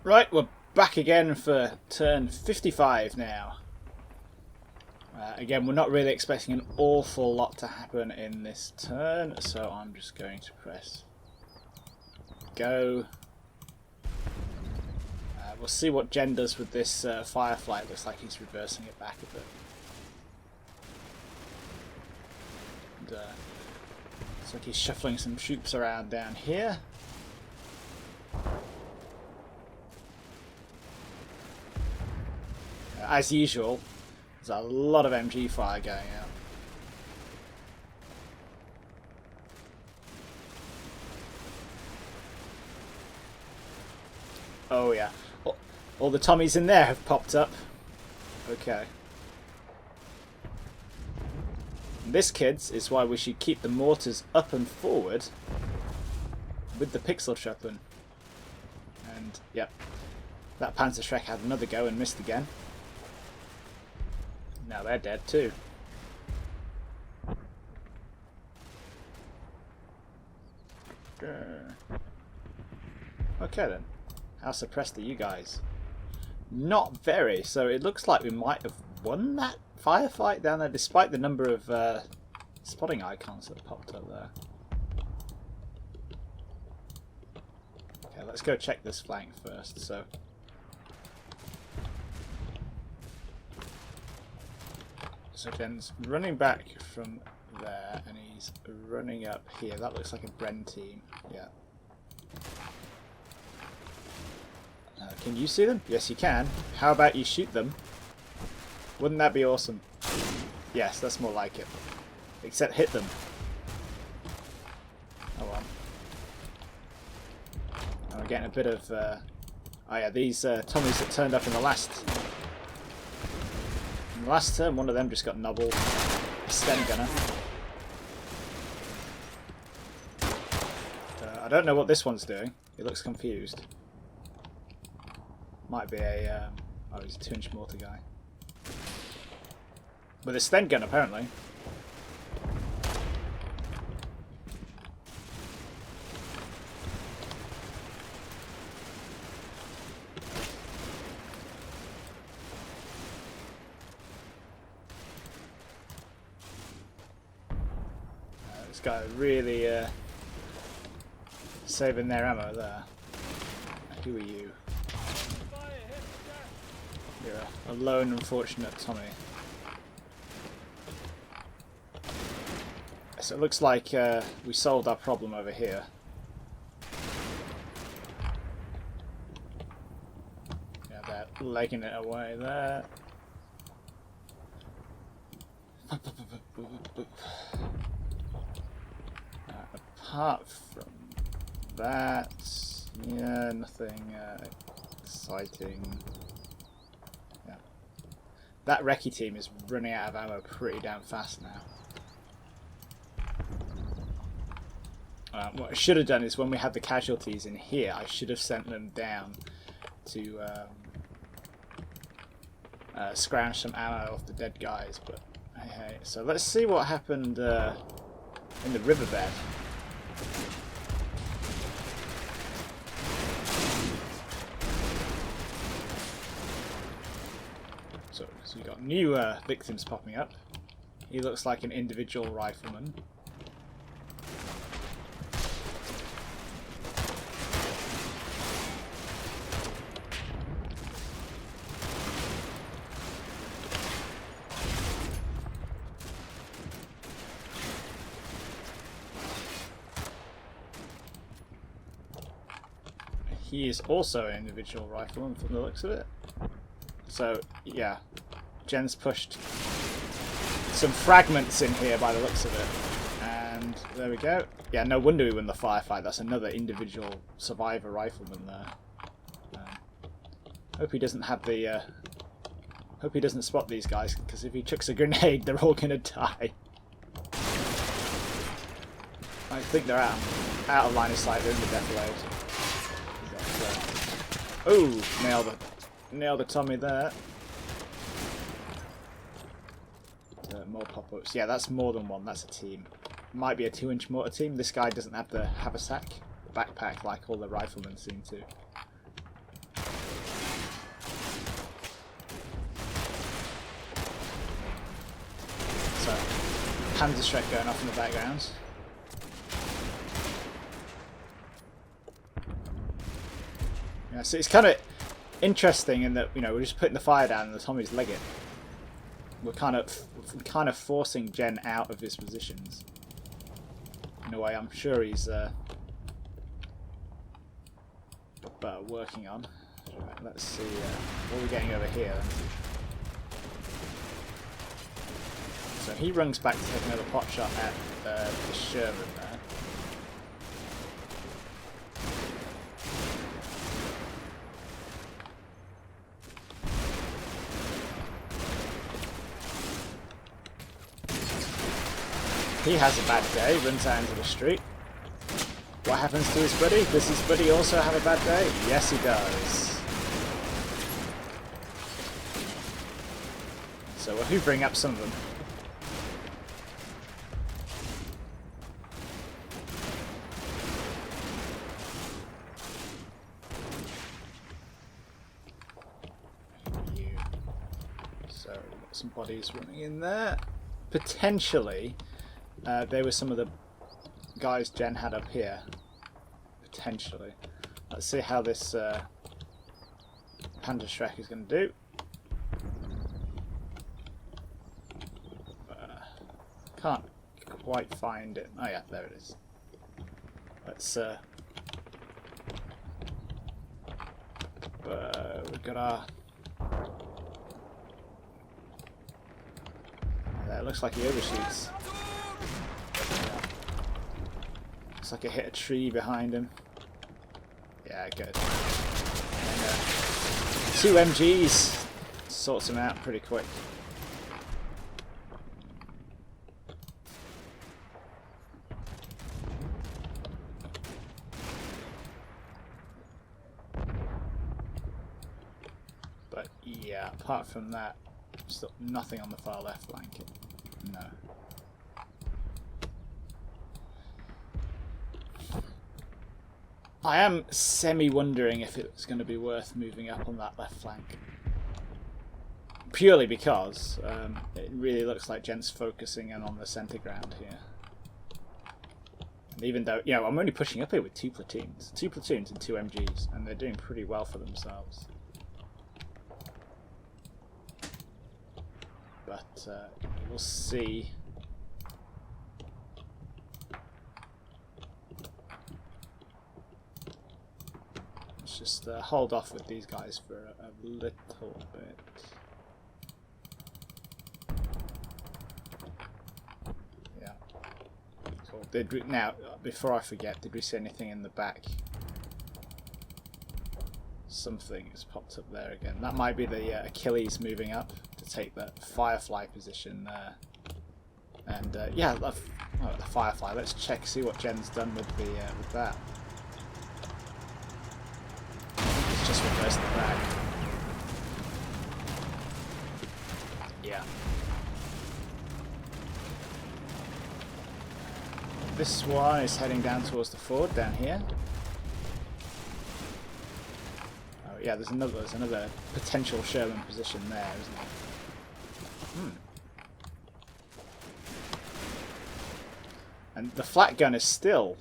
Right, we're back again for turn 55 now. Again, we're not really expecting an awful lot to happen in this turn, so I'm just going to press go. We'll see what Jen does with this Firefly. It looks like he's reversing it back a bit. And, looks like he's shuffling some troops around down here. As usual, there's a lot of MG fire going out. Oh yeah, all the Tommies in there have popped up. Okay. And this, kids, is why we should keep the mortars up and forward with the pixel sharpen. And yep, that Panzerschreck had another go and missed again. Now they're dead too. Okay then. How suppressed are you guys? Not very, so it looks like we might have won that firefight down there despite the number of spotting icons that popped up there. Okay, let's go check this flank first. So Jen's running back from there, and he's running up here. That looks like a Bren team. Yeah. Can you see them? Yes, you can. How about you shoot them? Wouldn't that be awesome? Yes, that's more like it. Except hit them. Oh well. And we're getting a bit of... oh yeah, these Tommies that turned up in the last... Last turn, one of them just got nobbled. A Sten gunner. I don't know what this one's doing. He looks confused. Might be a... oh, he's a 2-inch mortar guy. With a Sten gun, apparently. This guy really saving their ammo there. Who are you? You're a lone, unfortunate Tommy. So it looks like we solved our problem over here. Yeah, they're legging it away there. Apart from that, yeah, nothing exciting. Yeah. That recce team is running out of ammo pretty damn fast now. What I should have done is when we had the casualties in here, I should have sent them down to scrounge some ammo off the dead guys. But hey, so let's see what happened in the riverbed. So we got new victims popping up. He looks like an individual rifleman. He is also an individual rifleman from the looks of it. So, yeah, Jen's pushed some fragments in here by the looks of it. And there we go. Yeah, no wonder we won the firefight. That's another individual survivor rifleman there. Hope he doesn't have the... hope he doesn't spot these guys, because if he chucks a grenade, they're all going to die. I think they're out of line of sight. They're in the death wave. Oh, nailed the Tommy there. More pop-ups. Yeah, that's more than one. That's a team. Might be a 2-inch mortar team. This guy doesn't have the haversack, the backpack, like all the riflemen seem to. Panzerschreck going off in the background. Yeah, so it's kind of interesting in that, you know, we're just putting the fire down and the Tommies leg it. We're kind of forcing Jen out of his positions. In a way, I'm sure he's working on. Right, let's see what we're getting over here. So he runs back to take another pot shot at the Sherman there. He has a bad day, runs out into the street. What happens to his buddy? Does his buddy also have a bad day? Yes, he does. So we're hoovering up some of them. So we've got some bodies running in there. Potentially, they were some of the guys Jen had up here. Potentially. Let's see how this Panzerschreck is going to do. Can't quite find it. Oh yeah, there it is. Let's we've got our... There, it looks like he overshoots. Yeah. Looks like it hit a tree behind him. Yeah, good. And, 2 MGs sorts him out pretty quick. But yeah, apart from that, still nothing on the far left flank. No. I am semi-wondering if it's going to be worth moving up on that left flank. Purely because it really looks like Jen's focusing in on the centre ground here. And even though, you know, I'm only pushing up here with 2 platoons. 2 platoons and 2 MGs, and they're doing pretty well for themselves. But we'll see. Let's just hold off with these guys for a little bit. Yeah. Cool. Now, before I forget, did we see anything in the back? Something has popped up there again. That might be the Achilles moving up to take that Firefly position there. And yeah, the Firefly. Let's check, see what Jen's done with the with that. It's just reversed the back. Yeah. This one is heading down towards the ford down here. Yeah, there's another potential Sherman position there, isn't there? And the flat gun is still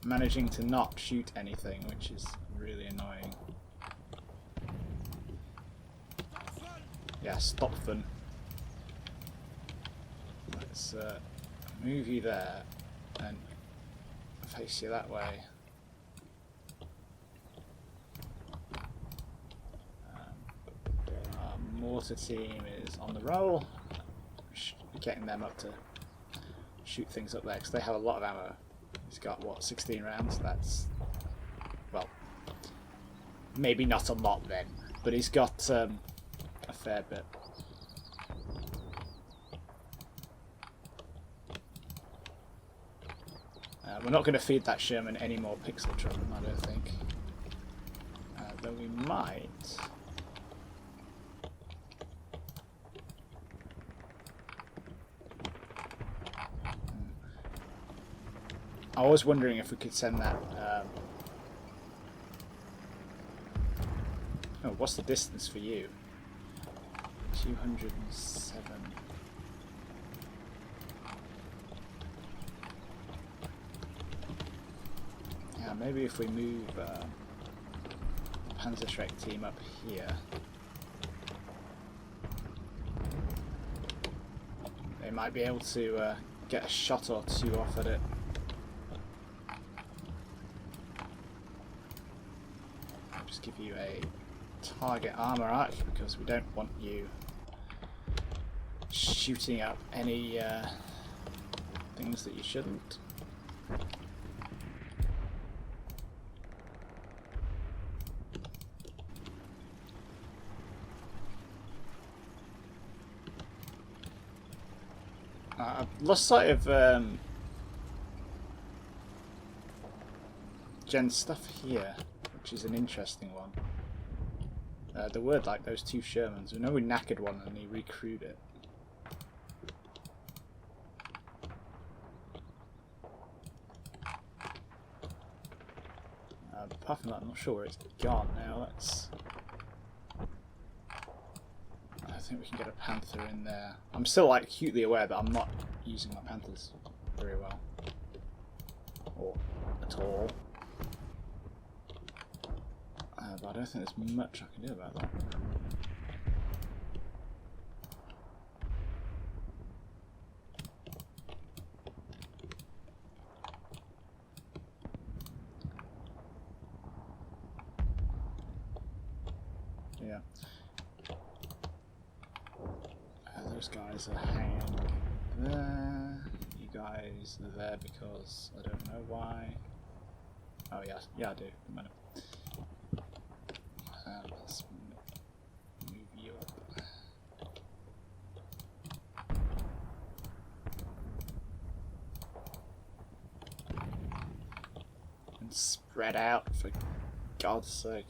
managing to not shoot anything, which is really annoying. Yeah, stop them. Let's move you there and face you that way. Mortar team is on the roll, getting them up to shoot things up there because they have a lot of ammo. He's got what, 16 rounds? That's, well, maybe not a lot then, but he's got a fair bit. We're not going to feed that Sherman any more pixel trouble, I don't think. Though we might. I was wondering if we could send that. Oh, what's the distance for you? 207. Maybe if we move Panzerschreck team up here, they might be able to get a shot or two off at it. I'll just give you a target armor arc because we don't want you shooting up any things that you shouldn't. I've lost sight of Jen's stuff here, which is an interesting one. The word like those two Shermans. We know we knackered one and he recrewed it. Apart from that, I'm not sure where it's gone now. Let's. I think we can get a panther in there. I'm still like acutely aware that I'm not using my panthers very well, or at all. But I don't think there's much I can do about that. Yeah. Those guys are hanging there. You guys are there because I don't know why. Oh yeah, yeah I do. A minute. Let's move you up. And spread out, for God's sake.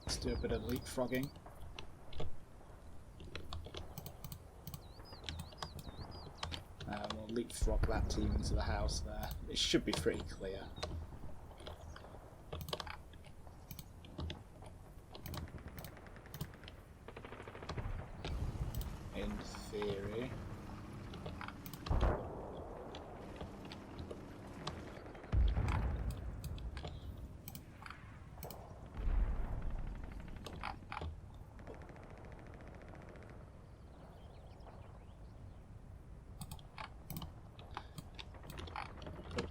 Let's do a bit of leapfrogging. We'll leapfrog that team into the house there. It should be pretty clear. In theory.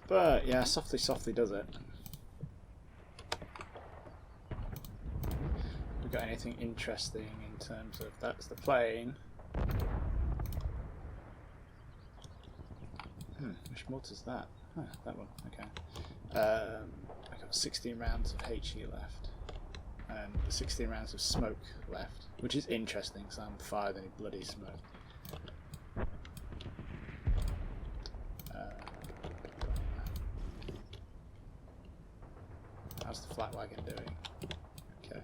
But yeah, softly, softly does it. We got anything interesting in terms of that's the plane? Which mortar's that? Huh, that one. Okay. I got 16 rounds of HE left, and 16 rounds of smoke left, which is interesting because I haven't fired any bloody smoke. How's the flat wagon doing? Okay.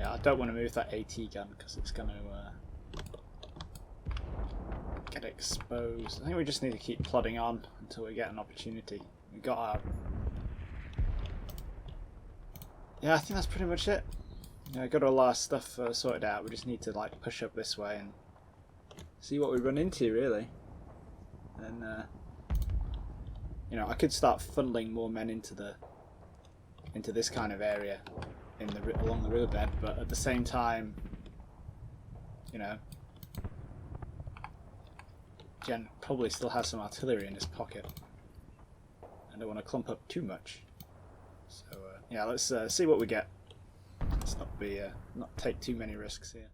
I don't want to move that AT gun because it's going to get exposed. I think we just need to keep plodding on until we get an opportunity. We got our... Yeah, I think that's pretty much it. Yeah, got all our stuff sorted out. We just need to like push up this way and see what we run into, really. And you know, I could start funneling more men into this kind of area. Along the riverbed, but at the same time, you know, Jen probably still has some artillery in his pocket. I don't want to clump up too much. So yeah, let's see what we get. Let's not take too many risks here.